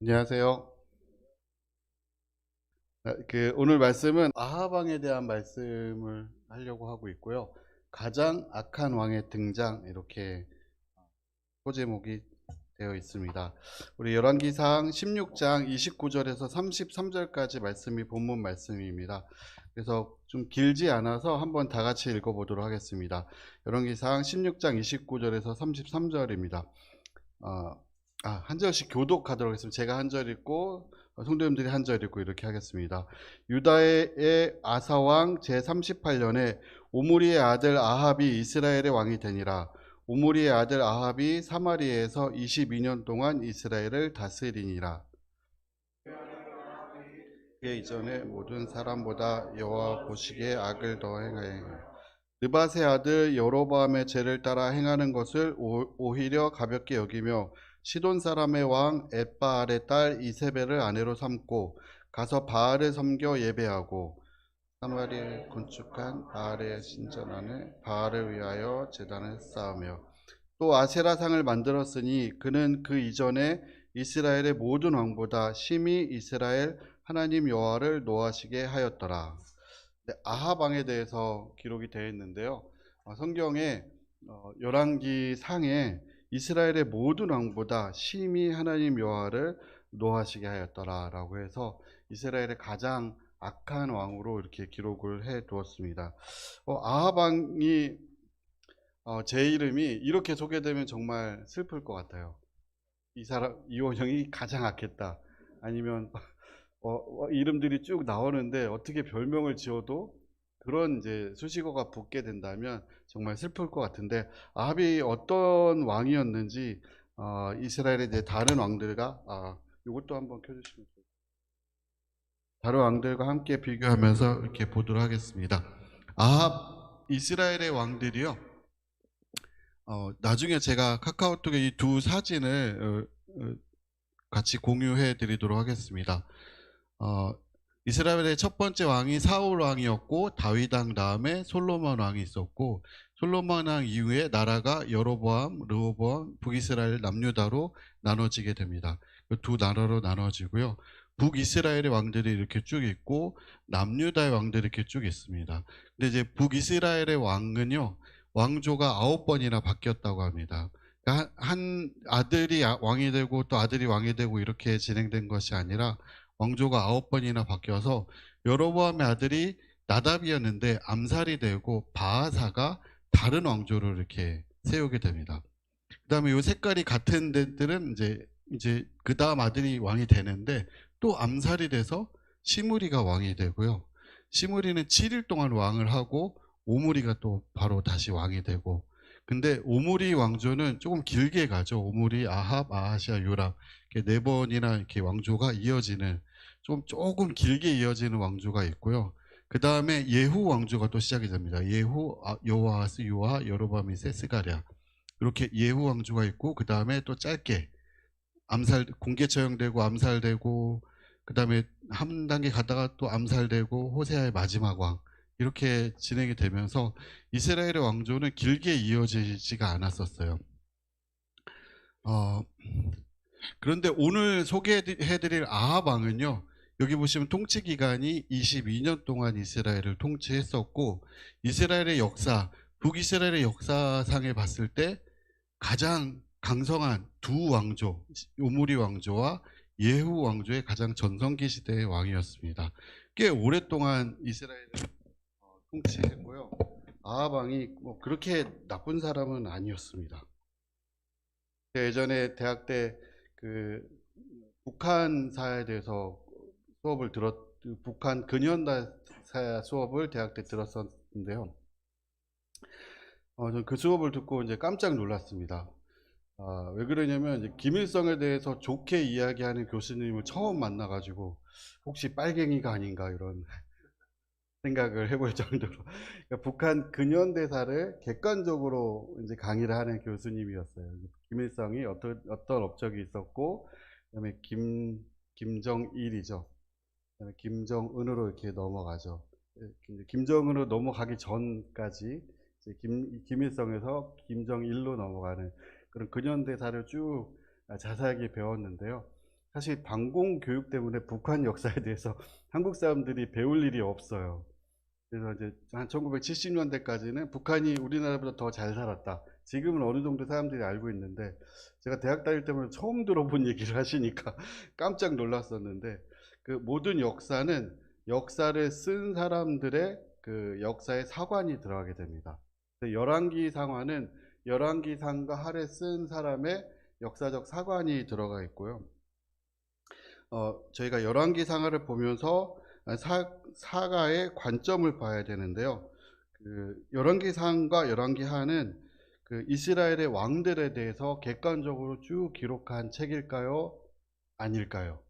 안녕하세요. 오늘 말씀은 아하방에 대한 말씀을 하려고 하고 있고요. 가장 악한 왕의 등장 이렇게 소제목이 되어 있습니다. 우리 열왕기상 16장 29절에서 33절까지 말씀이 본문 말씀입니다. 그래서 좀 길지 않아서 한번 다 같이 읽어보도록 하겠습니다. 열왕기상 16장 29절에서 33절입니다. 한 절씩 교독하도록 하겠습니다. 제가 한 절 읽고 성도님들이 한 절 읽고 이렇게 하겠습니다. 유다의 아사왕 제38년에 오므리의 아들 아합이 이스라엘의 왕이 되니라. 오므리의 아들 아합이 사마리아에서 22년 동안 이스라엘을 다스리니라. 그의 이전에 모든 사람보다 여호와 보시기에 악을 더 행하여 느밧의 아들 여로보암의 죄를 따라 행하는 것을 오히려 가볍게 여기며 시돈 사람의 왕 엣바알의 딸 이세벨을 아내로 삼고 가서 바알을 섬겨 예배하고 사마리아에 건축한 바알의 신전 안에 바알을 위하여 제단을 쌓으며 또 아세라상을 만들었으니 그는 그 이전에 이스라엘의 모든 왕보다 심히 이스라엘 하나님 여호와를 노하시게 하였더라. 네, 아하방에 대해서 기록이 되어 있는데요. 성경에 열왕기 상에 이스라엘의 모든 왕보다 심히 하나님 여호와를 노하시게 하였더라라고 해서 이스라엘의 가장 악한 왕으로 이렇게 기록을 해 두었습니다. 아하방이 제 이름이 이렇게 소개되면 정말 슬플 것 같아요. 이 원형이 가장 악했다. 아니면 이름들이 쭉 나오는데 어떻게 별명을 지어도 그런 이제 수식어가 붙게 된다면 정말 슬플 것 같은데 아합이 어떤 왕이었는지 이스라엘의 이제 다른 왕들과 이것도 한번 켜주시면 좋겠습니다. 다른 왕들과 함께 비교하면서 이렇게 보도록 하겠습니다. 아합 이스라엘의 왕들이요. 나중에 제가 카카오톡에 이 두 사진을 같이 공유해 드리도록 하겠습니다. 어, 이스라엘의 첫 번째 왕이 사울 왕이었고 다윗 왕 다음에 솔로몬 왕이 있었고 솔로몬 왕 이후에 나라가 여로보암, 르호보암, 북이스라엘 남유다로 나눠지게 됩니다. 두 나라로 나눠지고요. 북이스라엘의 왕들이 이렇게 쭉 있고 남유다의 왕들이 이렇게 쭉 있습니다. 근데 이제 북이스라엘의 왕은요. 왕조가 9번이나 바뀌었다고 합니다. 그러니까 한 아들이 왕이 되고 또 아들이 왕이 되고 이렇게 진행된 것이 아니라 왕조가 9번이나 바뀌어서 여로보암의 아들이 나답이었는데 암살이 되고 바하사가 다른 왕조를 이렇게 세우게 됩니다. 그다음에 요 색깔이 같은 데들은 이제 그 다음 아들이 왕이 되는데 또 암살이 돼서 시므리가 왕이 되고요. 시므리는 7일 동안 왕을 하고 오므리가 또 바로 다시 왕이 되고 근데 오므리 왕조는 조금 길게 가죠. 오므리, 아합, 아하시아, 요람 이렇게 네 번이나 이렇게 왕조가 이어지는 조금 길게 이어지는 왕조가 있고요. 그 다음에 예후 왕조가 또 시작이 됩니다. 예후, 여호아하스, 요아, 여로보암, 세스가랴 이렇게 예후 왕조가 있고 그 다음에 또 짧게 공개 처형되고 암살되고 그 다음에 한 단계 가다가 또 암살되고 호세아의 마지막 왕 이렇게 진행이 되면서 이스라엘의 왕조는 길게 이어지지가 않았었어요. 어, 그런데 오늘 소개해드릴 아합 왕은요. 여기 보시면 통치 기간이 22년 동안 이스라엘을 통치했었고 이스라엘의 역사, 북이스라엘의 역사상에 봤을 때 가장 강성한 두 왕조, 오므리 왕조와 예후 왕조의 가장 전성기 시대의 왕이었습니다. 꽤 오랫동안 이스라엘을 통치했고요. 아합 왕이 뭐 그렇게 나쁜 사람은 아니었습니다. 예전에 대학 때 그 북한사에 대해서 북한 근현대사 수업을 대학 때 들었었는데요. 저는 그 수업을 듣고 이제 깜짝 놀랐습니다. 왜 그러냐면 이제 김일성에 대해서 좋게 이야기하는 교수님을 처음 만나가지고 혹시 빨갱이가 아닌가 이런 생각을 해볼 정도로 그러니까 북한 근현대사를 객관적으로 이제 강의를 하는 교수님이었어요. 김일성이 어떤 업적이 있었고, 그다음에 김정일이죠. 그다음에 김정은으로 이렇게 넘어가죠. 김정은으로 넘어가기 전까지 이제 김일성에서 김정일로 넘어가는 그런 근현대사를 쭉 자세하게 배웠는데요. 사실 반공 교육 때문에 북한 역사에 대해서 한국 사람들이 배울 일이 없어요. 그래서 이제 한 1970년대까지는 북한이 우리나라보다 더 잘 살았다. 지금은 어느 정도 사람들이 알고 있는데, 제가 대학 다닐 때면 처음 들어본 얘기를 하시니까 깜짝 놀랐었는데, 그 모든 역사는 역사를 쓴 사람들의 그 역사의 사관이 들어가게 됩니다. 열왕기상화는 열왕기상과 하를 쓴 사람의 역사적 사관이 들어가 있고요. 저희가 열왕기상하를 보면서 사가의 관점을 봐야 되는데요. 그 열왕기상과 열왕기하는 그 이스라엘의 왕들에 대해서 객관적으로 쭉 기록한 책일까요? 아닐까요?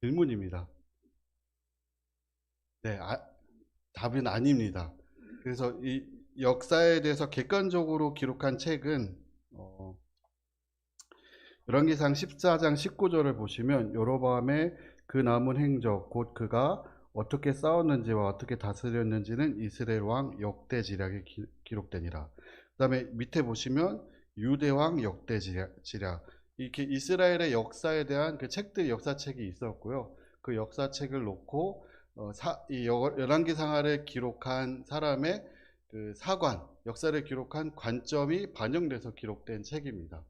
질문입니다. 네, 답은 아닙니다. 그래서 이 역사에 대해서 객관적으로 기록한 책은 열왕기상 14장 19절을 보시면 여로보암의 그 남은 행적 곧 그가 어떻게 싸웠는지와 어떻게 다스렸는지는 이스라엘 왕 역대지략에 기록되니라. 그 다음에 밑에 보시면 유대왕 역대지략, 이렇게 이스라엘의 역사에 대한 그 책들, 역사책이 있었고요. 그 역사책을 놓고 이 열왕기상하를 기록한 사람의 그 사관, 역사를 기록한 관점이 반영돼서 기록된 책입니다.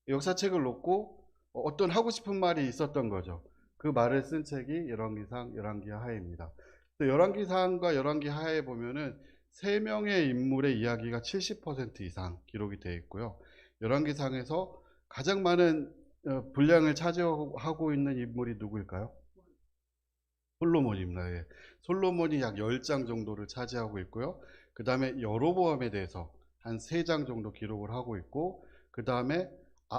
역사책을 놓고 어떤 하고 싶은 말이 있었던 거죠. 그 말을 쓴 책이 열왕기상, 열왕기하입니다. 열왕기상과 열왕기하에 보면은 세 명의 인물의 이야기가 70% 이상 기록이 되어 있고요. 열왕기상에서 가장 많은 분량을 차지하고 있는 인물이 누구일까요? 솔로몬입니다. 예. 솔로몬이 약 10장 정도를 차지하고 있고요. 그 다음에 여로보암에 대해서 한 3장 정도 기록을 하고 있고, 그 다음에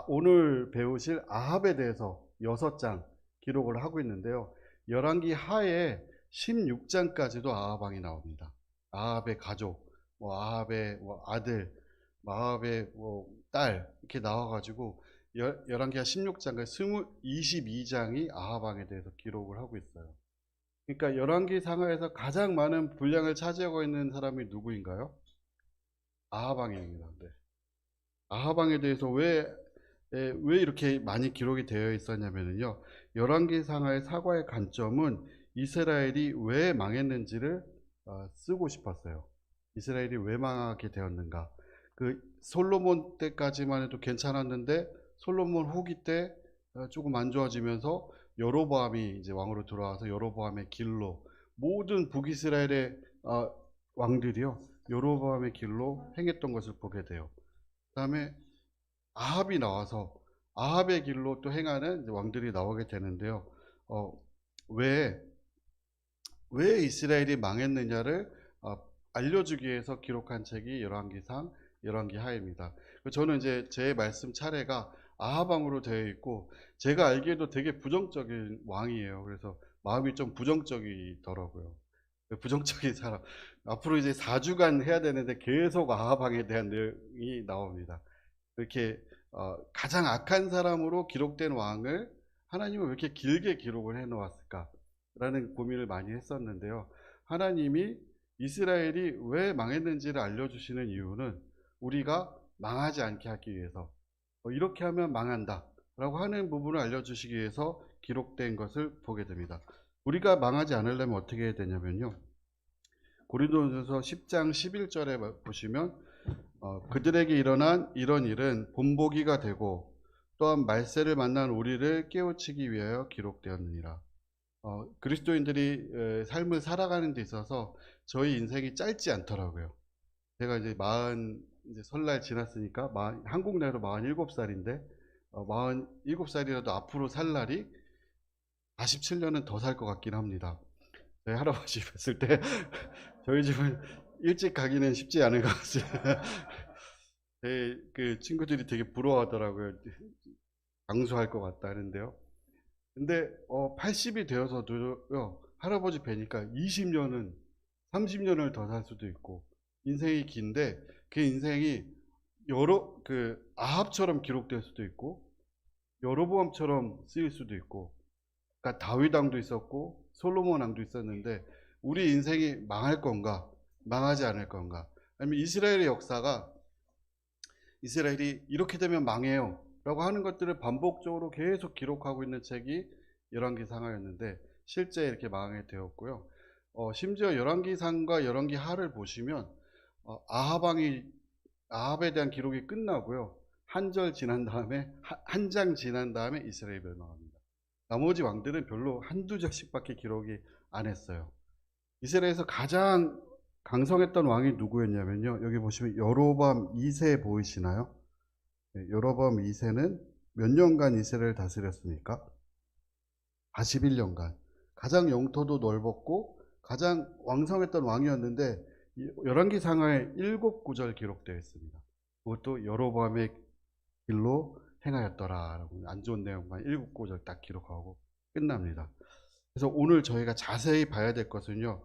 오늘 배우실 아합에 대해서 6장 기록을 하고 있는데요. 열왕기 하에 16장까지도 아합 왕이 나옵니다. 아합의 가족, 아합의 아들, 아합의 딸 이렇게 나와가지고 열왕기하 16장까지 22장이 아합 왕에 대해서 기록을 하고 있어요. 그러니까 열왕기상하에서 가장 많은 분량을 차지하고 있는 사람이 누구인가요? 아합 왕입니다. 네. 아합 왕에 대해서 왜 이렇게 많이 기록이 되어 있었냐면요. 열왕기상하의 사과의 관점은 이스라엘이 왜 망했는지를 쓰고 싶었어요. 이스라엘이 왜 망하게 되었는가. 그 솔로몬 때까지만 해도 괜찮았는데 솔로몬 후기 때 조금 안 좋아지면서 여로보암이 이제 왕으로 들어와서 여로보암의 길로 모든 북이스라엘의 왕들이요. 여로보암의 길로 행했던 것을 보게 돼요. 그 다음에 아합이 나와서 아합의 길로 또 행하는 왕들이 나오게 되는데요. 왜 이스라엘이 망했느냐를 알려주기 위해서 기록한 책이 열왕기상, 열왕기하입니다. 저는 이제 제 말씀 차례가 아합 왕으로 되어 있고, 제가 알기에도 되게 부정적인 왕이에요. 그래서 마음이 좀 부정적이더라고요. 부정적인 사람. 앞으로 이제 4주간 해야 되는데 계속 아합 왕에 대한 내용이 나옵니다. 이렇게 가장 악한 사람으로 기록된 왕을 하나님은 왜 이렇게 길게 기록을 해 놓았을까라는 고민을 많이 했었는데요. 하나님이 이스라엘이 왜 망했는지를 알려주시는 이유는 우리가 망하지 않게 하기 위해서, 이렇게 하면 망한다 라고 하는 부분을 알려주시기 위해서 기록된 것을 보게 됩니다. 우리가 망하지 않으려면 어떻게 해야 되냐면요. 고린도전서 10장 11절에 보시면 그들에게 일어난 이런 일은 본보기가 되고 또한 말세를 만난 우리를 깨우치기 위하여 기록되었느니라. 그리스도인들이 삶을 살아가는 데 있어서 저희 인생이 짧지 않더라고요. 제가 이제 이제 설날 지났으니까 한국 나이로 47살인데 47살이라도 앞으로 살 날이 47년은 더 살 것 같긴 합니다. 저희 할아버지 뵀을 때 저희 집은 일찍 가기는 쉽지 않은 것 같습니다. 그 친구들이 되게 부러워하더라고요. 장수할 것 같다 하는데요. 근데 80이 되어서도요, 할아버지 뵈니까 20년은 30년을 더 살 수도 있고, 인생이 긴데 그 인생이 여러 아합처럼 기록될 수도 있고 여로보암처럼 쓰일 수도 있고, 그러니까 다윗 왕도 있었고 솔로몬 왕도 있었는데 우리 인생이 망할 건가 망하지 않을 건가, 아니면 이스라엘의 역사가 이스라엘이 이렇게 되면 망해요 라고 하는 것들을 반복적으로 계속 기록하고 있는 책이 열왕기상하였는데 실제 이렇게 망하게 되었고요. 심지어 열왕기상과 열왕기하를 보시면 아합에 대한 기록이 끝나고요. 한 장 지난 다음에 이스라엘이 멸망합니다. 나머지 왕들은 별로 한두 절씩밖에 기록이 안 했어요. 이스라엘에서 가장 강성했던 왕이 누구였냐면요. 여기 보시면 여로보암 2세 보이시나요? 네, 여로보암 2세는 몇 년간 이스라엘을 다스렸습니까? 41년간. 가장 영토도 넓었고 가장 왕성했던 왕이었는데 열왕기상하에 7구절 기록되어 있습니다. 그것도 여로보암의 길로 행하였더라라고 안 좋은 내용만 7구절 딱 기록하고 끝납니다. 그래서 오늘 저희가 자세히 봐야 될 것은요.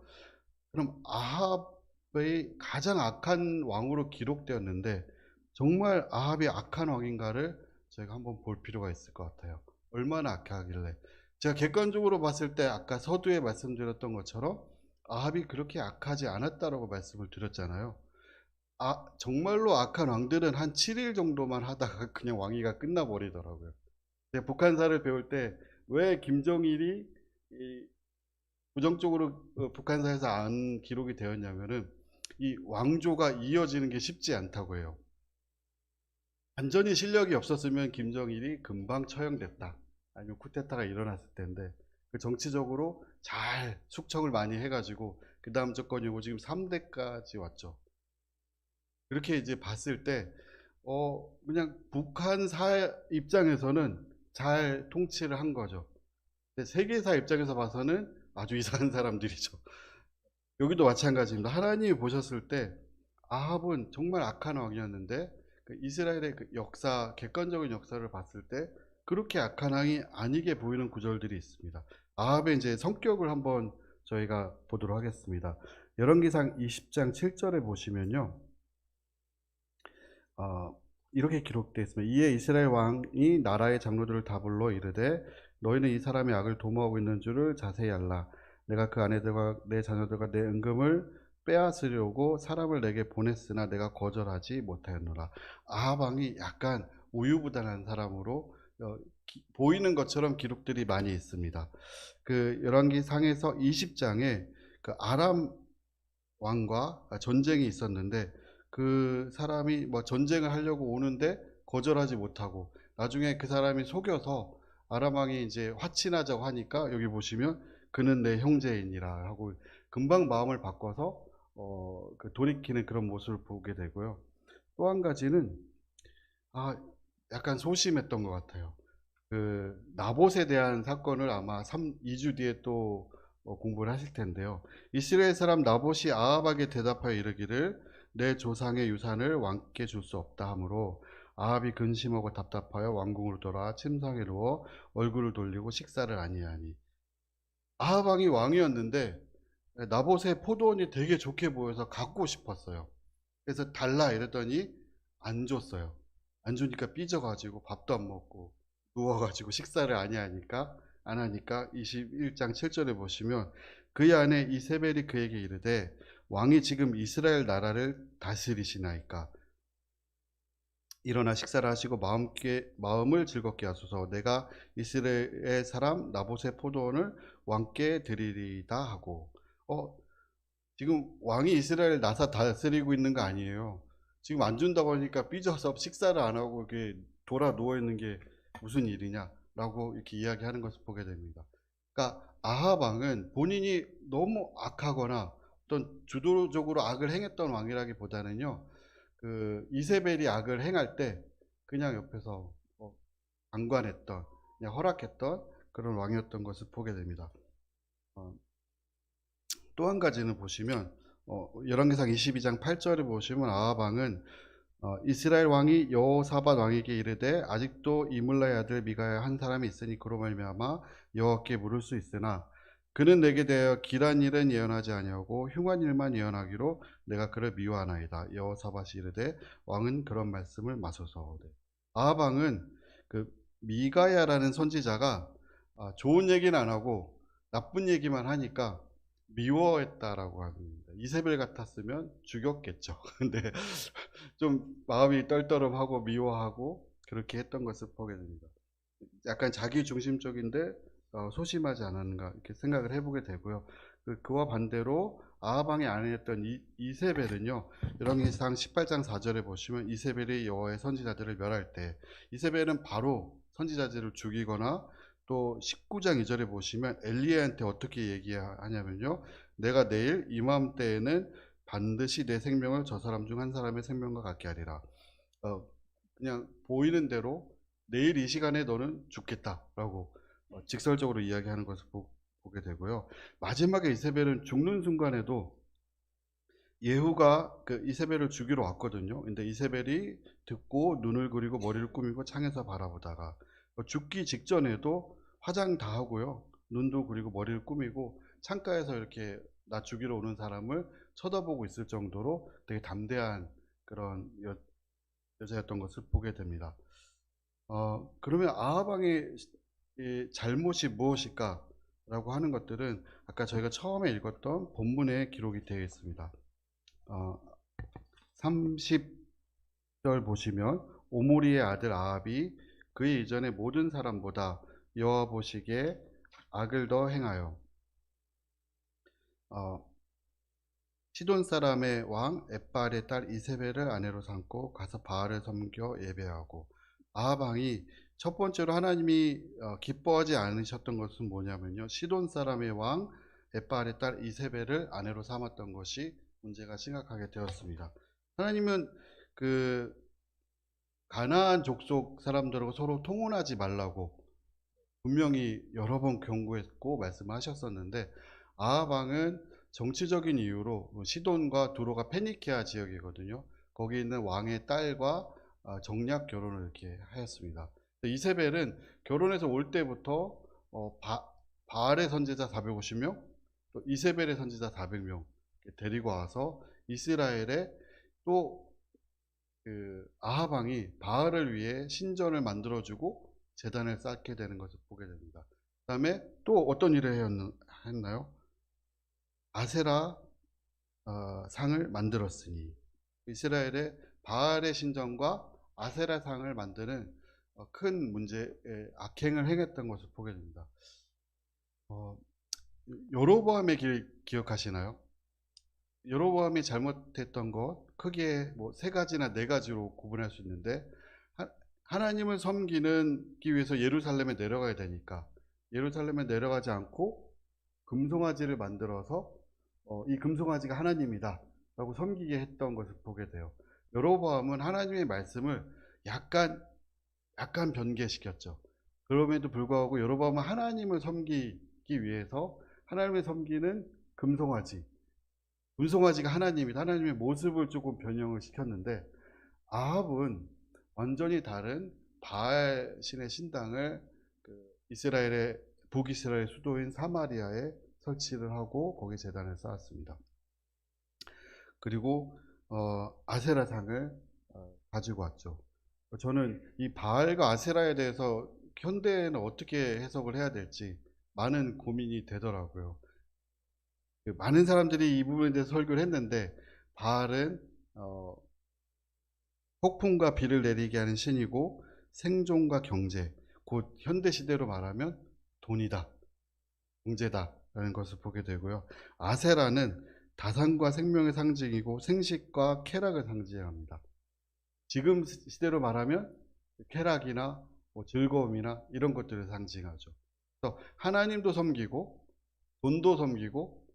그럼 아합의 가장 악한 왕으로 기록되었는데 정말 아합이 악한 왕인가를 저희가 한번 볼 필요가 있을 것 같아요. 얼마나 악하길래. 제가 객관적으로 봤을 때 아까 서두에 말씀드렸던 것처럼 아합이 그렇게 악하지 않았다라고 말씀을 드렸잖아요. 정말로 악한 왕들은 한 7일 정도만 하다가 그냥 왕위가 끝나버리더라고요. 제가 북한사를 배울 때 왜 김정일이 부정적으로 북한사에서 안 기록이 되었냐면은 이 왕조가 이어지는 게 쉽지 않다고 해요. 완전히 실력이 없었으면 김정일이 금방 처형됐다. 아니면 쿠데타가 일어났을 텐데 그 정치적으로 잘 숙청을 많이 해가지고 그 다음 정권이고 지금 3대까지 왔죠. 그렇게 이제 봤을 때 그냥 북한사 입장에서는 잘 통치를 한 거죠. 근데 세계사 입장에서 봐서는 아주 이상한 사람들이죠. 여기도 마찬가지입니다. 하나님이 보셨을 때 아합은 정말 악한 왕이었는데 그 이스라엘의 그 역사, 객관적인 역사를 봤을 때 그렇게 악한 왕이 아니게 보이는 구절들이 있습니다. 아합의 이제 성격을 한번 저희가 보도록 하겠습니다. 열왕기상 20장 7절에 보시면요. 이렇게 기록되어 있습니다. 이에 이스라엘 왕이 나라의 장로들을 다 불러 이르되 너희는 이 사람의 악을 도모하고 있는 줄을 자세히 알라. 내가 그 아내들과 내 자녀들과 내 은금을 빼앗으려고 사람을 내게 보냈으나 내가 거절하지 못하였노라. 아합 왕이 약간 우유부단한 사람으로 보이는 것처럼 기록들이 많이 있습니다. 그 열왕기상에서 20장에 그 아람 왕과 전쟁이 있었는데 그 사람이 뭐 전쟁을 하려고 오는데 거절하지 못하고 나중에 그 사람이 속여서 아람 왕이 이제 화친하자고 하니까 여기 보시면 그는 내 형제이니라 하고 금방 마음을 바꿔서 그 돌이키는 그런 모습을 보게 되고요. 또 한 가지는 약간 소심했던 것 같아요. 그 나봇에 대한 사건을 아마 2주 뒤에 또 공부를 하실 텐데요. 이스라엘 사람 나봇이 아합에게 대답하여 이르기를 내 조상의 유산을 왕께 줄 수 없다 하므로 아합이 근심하고 답답하여 왕궁으로 돌아 침상에 누워 얼굴을 돌리고 식사를 아니하니. 아합 왕이 왕이었는데 나봇의 포도원이 되게 좋게 보여서 갖고 싶었어요. 그래서 달라 이랬더니 안 줬어요. 안 주니까 삐져가지고 밥도 안 먹고 누워가지고 식사를 아니하니까 안 하니까 21장 7절에 보시면 그의 아내 이세벨이 그에게 이르되 왕이 지금 이스라엘 나라를 다스리시나이까 일어나 식사를 하시고 마음을 즐겁게 하소서. 내가 이스라엘 사람 나봇의 포도원을 왕께 드리리다 하고 지금 왕이 이스라엘 나사 다스리고 있는 거 아니에요. 지금 안 준다고 하니까 삐져서 식사를 안 하고 이렇게 돌아 누워 있는 게 무슨 일이냐라고 이렇게 이야기하는 것을 보게 됩니다. 그러니까 아합 왕은 본인이 너무 악하거나 어떤 주도적으로 악을 행했던 왕이라기보다는요. 그 이세벨이 악을 행할 때 그냥 옆에서 방관했던, 그냥 허락했던 그런 왕이었던 것을 보게 됩니다. 또 한 가지는 보시면 열왕기상 22장 8절에 보시면 아합 왕은 이스라엘 왕이 여호사밧 왕에게 이르되 아직도 이물라의 아들 미가야 한 사람이 있으니 그로 말미암아 여호와께 물을 수 있으나 그는 내게 대하여 길한 일은 예언하지 아니하고 흉한 일만 예언하기로 내가 그를 미워하나이다. 여호사밧이 이르되 왕은 그런 말씀을 마소서. 아합 왕은 그 미가야라는 선지자가 좋은 얘기는 안 하고 나쁜 얘기만 하니까 미워했다라고 합니다. 이세벨 같았으면 죽였겠죠. 근데 좀 마음이 떨떠름하고 미워하고 그렇게 했던 것을 보게 됩니다. 약간 자기 중심적인데 소심하지 않았는가 이렇게 생각을 해보게 되고요. 그와 반대로 아하방의 아내였던 이세벨은요. 열왕기상 18장 4절에 보시면 이세벨이 여호와의 선지자들을 멸할 때 이세벨은 바로 선지자들을 죽이거나 또 19장 2절에 보시면 엘리야한테 어떻게 얘기하냐면요. 내가 내일 이맘때에는 반드시 내 생명을 저 사람 중 한 사람의 생명과 같게 하리라. 그냥 보이는 대로 내일 이 시간에 너는 죽겠다라고 직설적으로 이야기하는 것을 보게 되고요. 마지막에 이세벨은 죽는 순간에도 예후가 그 이세벨을 죽이러 왔거든요. 근데 이세벨이 듣고 눈을 그리고 머리를 꾸미고 창에서 바라보다가 죽기 직전에도 화장 다 하고요. 눈도 그리고 머리를 꾸미고 창가에서 이렇게 나 죽이러 오는 사람을 쳐다보고 있을 정도로 되게 담대한 그런 여자였던 것을 보게 됩니다. 그러면 아하방의 이 잘못이 무엇일까라고 하는 것들은 아까 저희가 처음에 읽었던 본문에 기록이 되어 있습니다. 30절 보시면 오므리의 아들 아합이 그의 이전의 모든 사람보다 여호와 보시기에 악을 더 행하여 시돈 사람의 왕 엣발의 딸 이세벨을 아내로 삼고 가서 바알을 섬겨 예배하고 아합 왕이 첫 번째로 하나님이 기뻐하지 않으셨던 것은 뭐냐면요. 시돈 사람의 왕 엣발의 딸 이세벨을 아내로 삼았던 것이 문제가 심각하게 되었습니다. 하나님은 그 가나안 족속 사람들하고 서로 통혼하지 말라고 분명히 여러 번 경고했고 말씀하셨었는데 아합 왕은 정치적인 이유로 시돈과 두로가 페니키아 지역이거든요. 거기 있는 왕의 딸과 정략 결혼을 이렇게 하였습니다. 이세벨은 결혼해서 올 때부터 바알의 선지자 450명, 또 이세벨의 선지자 400명 데리고 와서 이스라엘에 또 그 아합 왕이 바알을 위해 신전을 만들어주고 제단을 쌓게 되는 것을 보게 됩니다. 그 다음에 또 어떤 일을 했나요? 아세라 상을 만들었으니 이스라엘의 바알의 신전과 아세라 상을 만드는 큰 문제에 악행을 행했던 것을 보게 됩니다. 여로보암의 길 기억하시나요? 여로보암이 잘못했던 것 크게 뭐 3가지나 4가지로 구분할 수 있는데 하나님을 섬기기 위해서 예루살렘에 내려가야 되니까 예루살렘에 내려가지 않고 금송아지를 만들어서 이 금송아지가 하나님이다 라고 섬기게 했던 것을 보게 돼요. 여로보암은 하나님의 말씀을 약간 변개시켰죠. 그럼에도 불구하고 여로보암은 하나님을 섬기기 위해서 하나님을 섬기는 금송아지, 문송아지가 하나님이다, 하나님의 모습을 조금 변형을 시켰는데 아합은 완전히 다른 바알 신의 신당을 이스라엘의 북이스라엘 수도인 사마리아에 설치를 하고 거기에 제단을 쌓았습니다. 그리고 아세라상을 가지고 왔죠. 저는 이 바알과 아세라에 대해서 현대에는 어떻게 해석을 해야 될지 많은 고민이 되더라고요. 많은 사람들이 이 부분에 대해서 설교를 했는데 바알은 폭풍과 비를 내리게 하는 신이고 생존과 경제, 곧 현대시대로 말하면 돈이다, 경제다 라는 것을 보게 되고요. 아세라는 다산과 생명의 상징이고 생식과 쾌락을 상징합니다. 지금 시대로 말하면 쾌락이나 뭐 즐거움이나 이런 것들을 상징하죠. 그래서 하나님도 섬기고 돈도 섬기고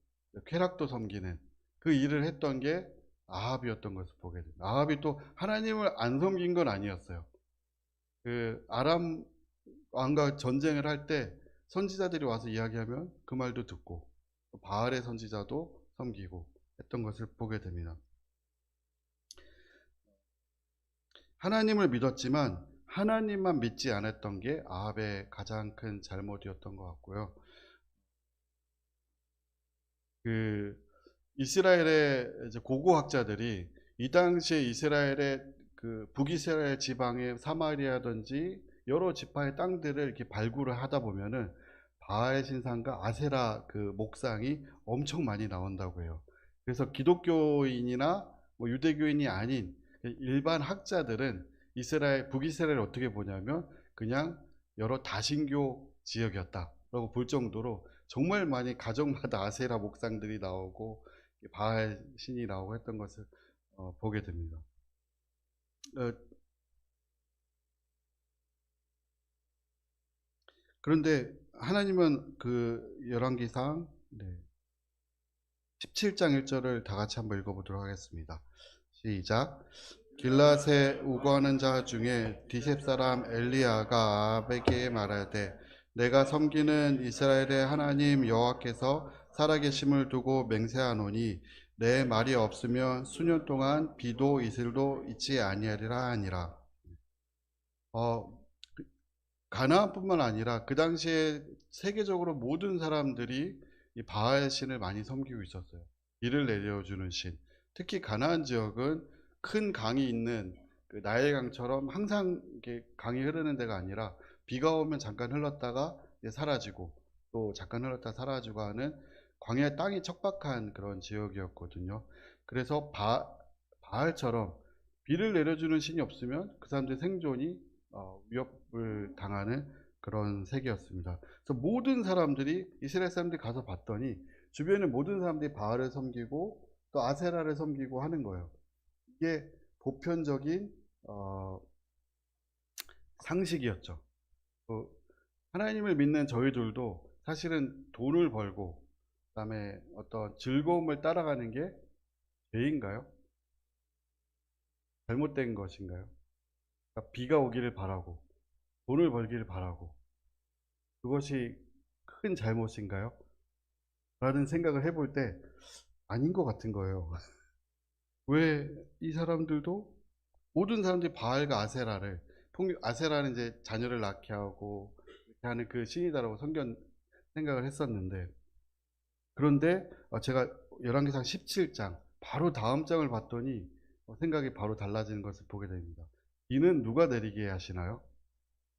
쾌락도 섬기는 그 일을 했던 게 아합이었던 것을 보게 됩니다. 아합이 또 하나님을 안 섬긴 건 아니었어요. 그 아람 왕과 전쟁을 할 때 선지자들이 와서 이야기하면 그 말도 듣고 바알의 선지자도 섬기고 했던 것을 보게 됩니다. 하나님을 믿었지만 하나님만 믿지 않았던 게 아합의 가장 큰 잘못이었던 것 같고요. 이스라엘의 이제 고고학자들이 이 당시에 이스라엘의 그 북이스라엘 지방의 사마리아든지 여러 지파의 땅들을 이렇게 발굴을 하다 보면은 바알 신상과 아세라 그 목상이 엄청 많이 나온다고 해요. 그래서 기독교인이나 뭐 유대교인이 아닌 일반 학자들은 이스라엘 북이스라엘을 어떻게 보냐면 그냥 여러 다신교 지역이었다라고 볼 정도로 정말 많이 가정마다 아세라 목상들이 나오고 바알 신이 나오고 했던 것을 보게 됩니다. 그런데 하나님은 그 열왕기상 17장 1절을 다 같이 한번 읽어보도록 하겠습니다. 시작. 길앗에 우거하는 자 중에 디셉 사람 엘리야가 아합에게 말하되 내가 섬기는 이스라엘의 하나님 여호와께서 살아계심을 두고 맹세하노니 내 말이 없으면 수년 동안 비도 이슬도 있지 아니하리라 하니라. 가나안뿐만 아니라 그 당시에 세계적으로 모든 사람들이 이 바알 신을 많이 섬기고 있었어요. 비를 내려주는 신. 특히 가나안 지역은 큰 강이 있는 그 나일강처럼 항상 이렇게 강이 흐르는 데가 아니라 비가 오면 잠깐 흘렀다가 이제 사라지고 또 잠깐 흘렀다 사라지고 하는 광야 땅이 척박한 그런 지역이었거든요. 그래서 바알처럼 비를 내려주는 신이 없으면 그 사람들의 생존이 위협을 당하는 그런 세계였습니다. 그래서 모든 사람들이 이스라엘 사람들이 가서 봤더니 주변에 모든 사람들이 바알을 섬기고 또 아세라를 섬기고 하는 거예요. 이게 보편적인 상식이었죠. 하나님을 믿는 저희들도 사실은 돈을 벌고 그다음에 어떤 즐거움을 따라가는 게 죄인가요? 잘못된 것인가요? 그러니까 비가 오기를 바라고 돈을 벌기를 바라고 그것이 큰 잘못인가요? 라는 생각을 해볼 때 아닌 것 같은 거예요. 왜 이 사람들도 모든 사람들이 바알과 아세라를 아세라는 이제 자녀를 낳게 하고 이렇게 하는 그 신이다라고 생각을 했었는데 그런데 제가 열왕기상 17장 바로 다음 장을 봤더니 생각이 바로 달라지는 것을 보게 됩니다. 비는 누가 내리게 하시나요?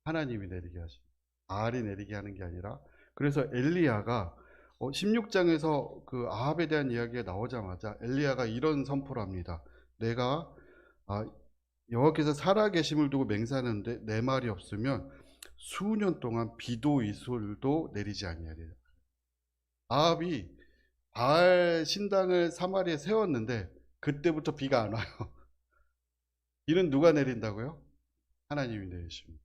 하나님이 내리게 하십니다. 바알이 내리게 하는 게 아니라 그래서 엘리야가 16장에서 그 아합에 대한 이야기가 나오자마자 엘리야가 이런 선포를 합니다. 내가 여호와께서 살아계심을 두고 맹세하는데 내 말이 없으면 수년 동안 비도 이슬도 내리지 아니하리라. 아합이 바알 신당을 사마리아에 세웠는데 그때부터 비가 안 와요. 비는 누가 내린다고요? 하나님이 내리십니다.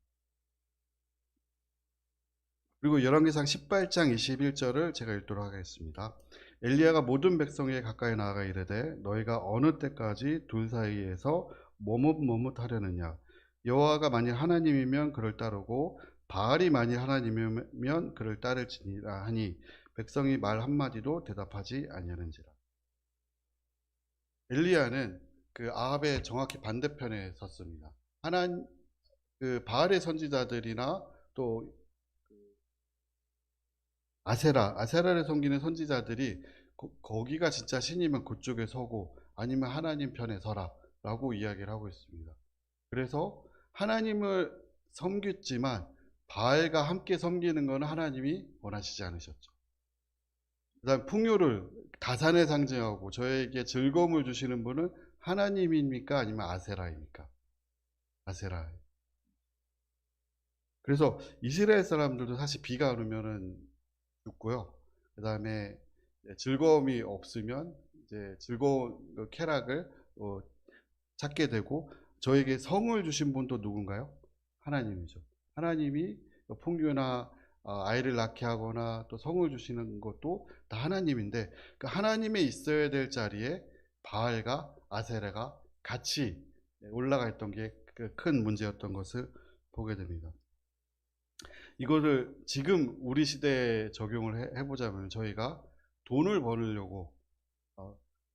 그리고 열왕기상 18장 21절을 제가 읽도록 하겠습니다. 엘리야가 모든 백성에게 가까이 나아가 이르되 너희가 어느 때까지 둘 사이에서 머뭇머뭇하려느냐 여호와가 만일 하나님이면 그를 따르고 바알이 만일 하나님이면 그를 따를지니라 하니 백성이 말 한마디도 대답하지 아니하는지라. 엘리야는 그 아합의 정확히 반대편에 섰습니다. 그 바알의 선지자들이나 또 아세라를 섬기는 선지자들이 거기가 진짜 신이면 그쪽에 서고 아니면 하나님 편에 서라 라고 이야기를 하고 있습니다. 그래서 하나님을 섬겼지만 바알과 함께 섬기는 것은 하나님이 원하시지 않으셨죠. 그 다음 풍요를 다산에 상징하고 저에게 즐거움을 주시는 분은 하나님입니까? 아니면 아세라입니까? 아세라. 그래서 이스라엘 사람들도 사실 비가 오면은 죽고요. 그 다음에 즐거움이 없으면 이제 즐거운 쾌락을 찾게 되고 저에게 성을 주신 분도 누군가요? 하나님이죠. 하나님이 풍요나 아이를 낳게 하거나 또 성을 주시는 것도 다 하나님인데 그 하나님에 있어야 될 자리에 바알과 아세라가 같이 올라가 있던 게 큰 문제였던 것을 보게 됩니다. 이것을 지금 우리 시대에 적용을 해보자면 저희가 돈을 벌려고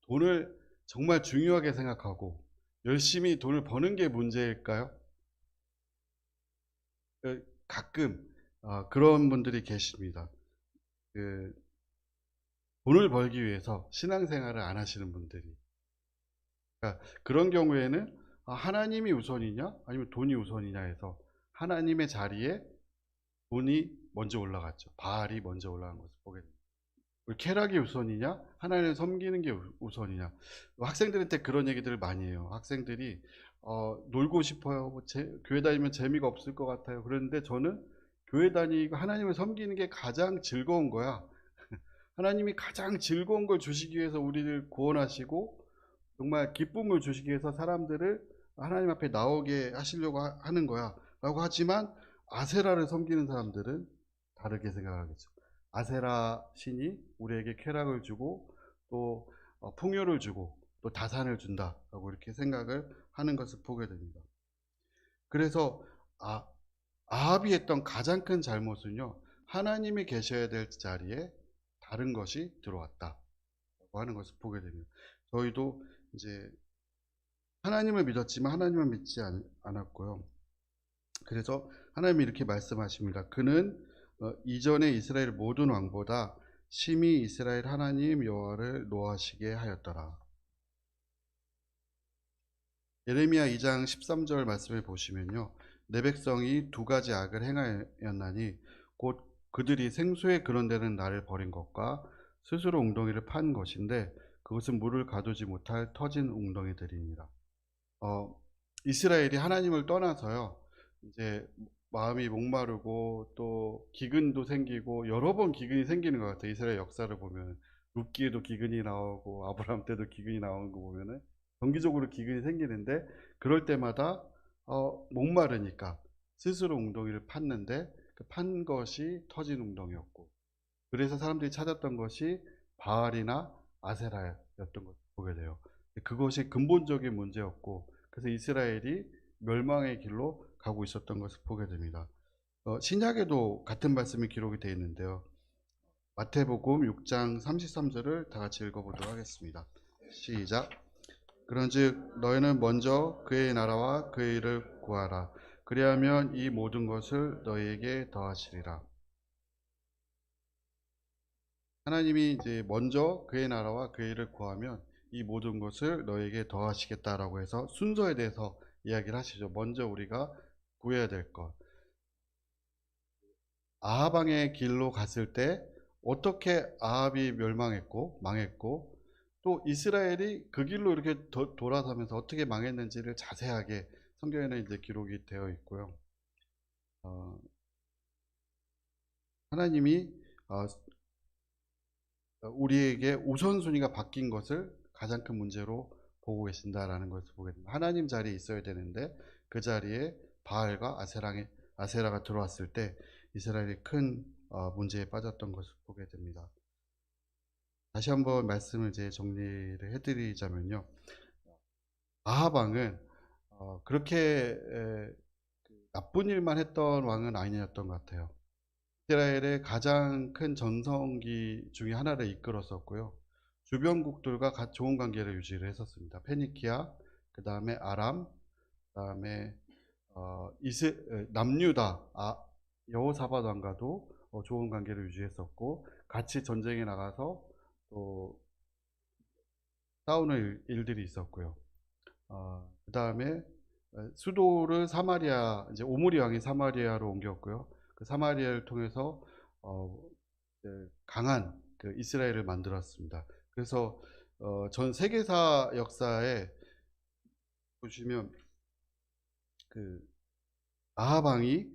돈을 정말 중요하게 생각하고 열심히 돈을 버는 게 문제일까요? 가끔 그런 분들이 계십니다. 돈을 벌기 위해서 신앙생활을 안 하시는 분들이. 그러니까 그런 경우에는 하나님이 우선이냐 아니면 돈이 우선이냐 해서 하나님의 자리에 돈이 먼저 올라갔죠. 바알이 먼저 올라간 것을 보게 됩니다. 쾌락이 우선이냐 하나님을 섬기는 게 우선이냐. 학생들한테 그런 얘기들을 많이 해요. 학생들이 놀고 싶어요. 교회 다니면 재미가 없을 것 같아요. 그런데 저는 교회 다니고 하나님을 섬기는 게 가장 즐거운 거야. 하나님이 가장 즐거운 걸 주시기 위해서 우리를 구원하시고 정말 기쁨을 주시기 위해서 사람들을 하나님 앞에 나오게 하시려고 하는 거야. 라고 하지만 아세라를 섬기는 사람들은 다르게 생각하겠죠. 아세라 신이 우리에게 쾌락을 주고 또 풍요를 주고 또 다산을 준다라고 이렇게 생각을 하는 것을 보게 됩니다. 그래서 아합이 했던 가장 큰 잘못은요, 하나님이 계셔야 될 자리에 다른 것이 들어왔다라고 하는 것을 보게 됩니다. 저희도 이제 하나님을 믿었지만 하나님을 믿지 않았고요. 그래서 하나님이 이렇게 말씀하십니다. 그는 이전의 이스라엘 모든 왕보다 심히 이스라엘 하나님 여호와를 노하시게 하였더라. 예레미야 2장 13절 말씀을 보시면요, 내 백성이 두 가지 악을 행하였나니 곧 그들이 생수의 그런 데는 나를 버린 것과 스스로 웅덩이를 판 것인데 그것은 물을 가두지 못할 터진 웅덩이들이니라. 이스라엘이 하나님을 떠나서요, 이제 마음이 목마르고 또 기근도 생기고 여러 번 기근이 생기는 것 같아요. 이스라엘 역사를 보면 룻기에도 기근이 나오고 아브라함 때도 기근이 나오는 거 보면은 정기적으로 기근이 생기는데, 그럴 때마다 목마르니까 스스로 웅덩이를 팠는데 그 판 것이 터진 웅덩이였고, 그래서 사람들이 찾았던 것이 바알이나 아세라였던 것을 보게 돼요. 그것이 근본적인 문제였고, 그래서 이스라엘이 멸망의 길로 가고 있었던 것을 보게 됩니다. 신약에도 같은 말씀이 기록이 되어 있는데요. 마태복음 6장 33절을 다 같이 읽어보도록 하겠습니다. 시작. 그런즉 너희는 먼저 그의 나라와 그의 일을 구하라. 그리하면 이 모든 것을 너희에게 더하시리라. 하나님이 이제 먼저 그의 나라와 그의 일을 구하면 이 모든 것을 너희에게 더하시겠다라고 해서 순서에 대해서 이야기를 하시죠. 먼저 우리가 구해야 될 것. 아합 왕의 길로 갔을 때 어떻게 아합이 멸망했고 망했고, 또 이스라엘이 그 길로 이렇게 돌아서면서 어떻게 망했는지를 자세하게 성경에는 이제 기록이 되어 있고요. 하나님이 우리에게 우선순위가 바뀐 것을 가장 큰 문제로 보고 계신다라는 것을 보게 됩니다. 하나님 자리에 있어야 되는데 그 자리에 바알과 아세라가 들어왔을 때 이스라엘이 큰 문제에 빠졌던 것을 보게 됩니다. 다시 한번 말씀을 이제 정리를 해드리자면요, 아합 왕은 그렇게 나쁜 일만 했던 왕은 아니었던 것 같아요. 이스라엘의 가장 큰 전성기 중에 하나를 이끌었었고요. 주변국들과 좋은 관계를 유지를 했었습니다. 페니키아, 그 다음에 아람, 그 다음에 남유다, 여호사밧 왕과도 좋은 관계를 유지했었고, 같이 전쟁에 나가서 또 싸우는 일들이 있었고요. 그 다음에 수도를 사마리아, 이제 오므리 왕이 사마리아로 옮겼고요. 그 사마리아를 통해서 강한 그 이스라엘을 만들었습니다. 그래서 전 세계사 역사에 보시면 그 아합 왕이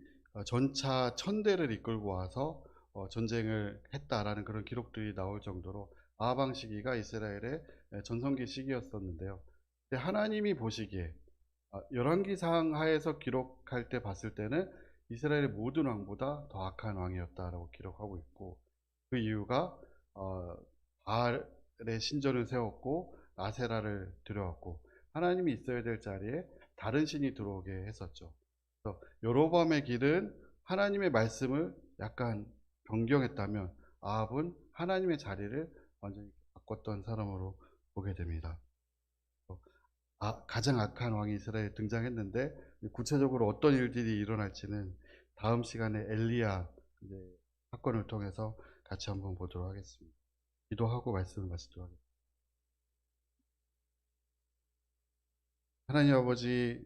전차 1000대를 이끌고 와서 전쟁을 했다라는 그런 기록들이 나올 정도로 아합 왕 시기가 이스라엘의 전성기 시기였었는데요. 근데 하나님이 보시기에 열왕기상 하에서 기록할 때 봤을 때는 이스라엘의 모든 왕보다 더 악한 왕이었다라고 기록하고 있고, 그 이유가 바알의 신전을 세웠고 아세라를 들여왔고 하나님이 있어야 될 자리에 다른 신이 들어오게 했었죠. 그래서 여로보암의 길은 하나님의 말씀을 약간 변경했다면 아합은 하나님의 자리를 완전히 바꿨던 사람으로 보게 됩니다. 가장 악한 왕이 이스라엘에 등장했는데 구체적으로 어떤 일들이 일어날지는 다음 시간에 엘리야 사건을 통해서 같이 한번 보도록 하겠습니다. 기도하고 말씀을 마치도록 하겠습니다. 하나님 아버지,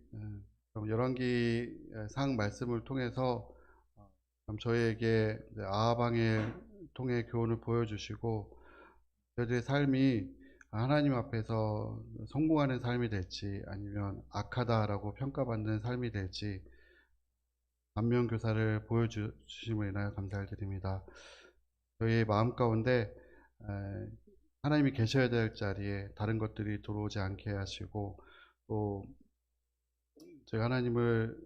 열왕기상 말씀을 통해서 저희에게 아합 왕을 통해 교훈을 보여주시고 저희들의 삶이 하나님 앞에서 성공하는 삶이 될지 아니면 악하다라고 평가받는 삶이 될지 안면교사를 보여주심을 인하여 감사를 드립니다. 저희의 마음 가운데 하나님이 계셔야 될 자리에 다른 것들이 들어오지 않게 하시고, 또 저희가 하나님을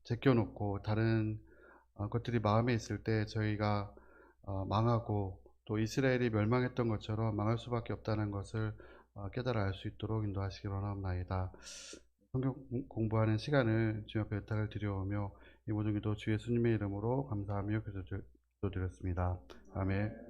제껴놓고 다른 것들이 마음에 있을 때 저희가 망하고 또 이스라엘이 멸망했던 것처럼 망할 수밖에 없다는 것을 깨달아 알 수 있도록 인도하시기 원합나이다. 성경 공부하는 시간을 주님 앞에 부탁을 드려오며 이 모든 기도 주 예수님의 이름으로 감사하며 기도드렸습니다. 아멘.